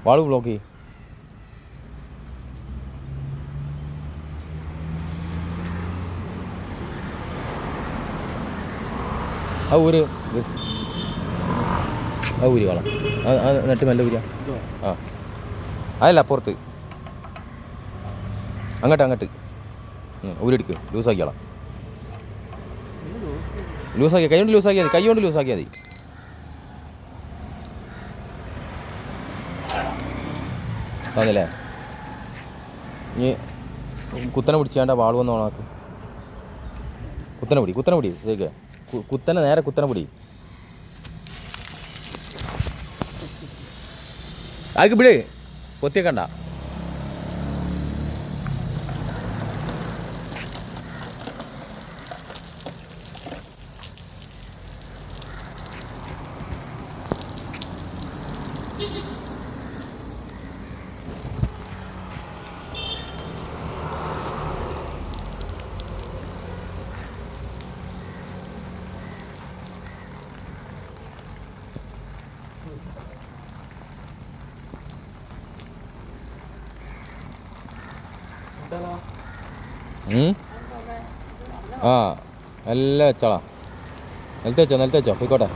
വാള് block ചെയ്യും. ആ ഊര് വാള നട്ട് മെല്ലെ ഊരിയാ. ആ അതല്ല അപ്പുറത്ത് അങ്ങോട്ട് ഊരിടിക്കും. ലൂസാക്കിയാളാം. ലൂസാക്കിയാൽ കൈ കൊണ്ട് ലൂസാക്കിയാൽ മതി. അതല്ലേ ഇനി കുത്തനെ പിടിച്ചാണ്ട വാൾ വന്ന് ഓണാക്ക്. കുത്തനെ പിടി ഇതേക്ക് നേരെ കുത്തനെ പിടി. ആക്ക് പിടി പൊത്തിയേക്കണ്ട. ആ എല്ലാം വെച്ചോളാം. നിലത്ത് വെച്ചോ പോയിക്കോട്ടെ.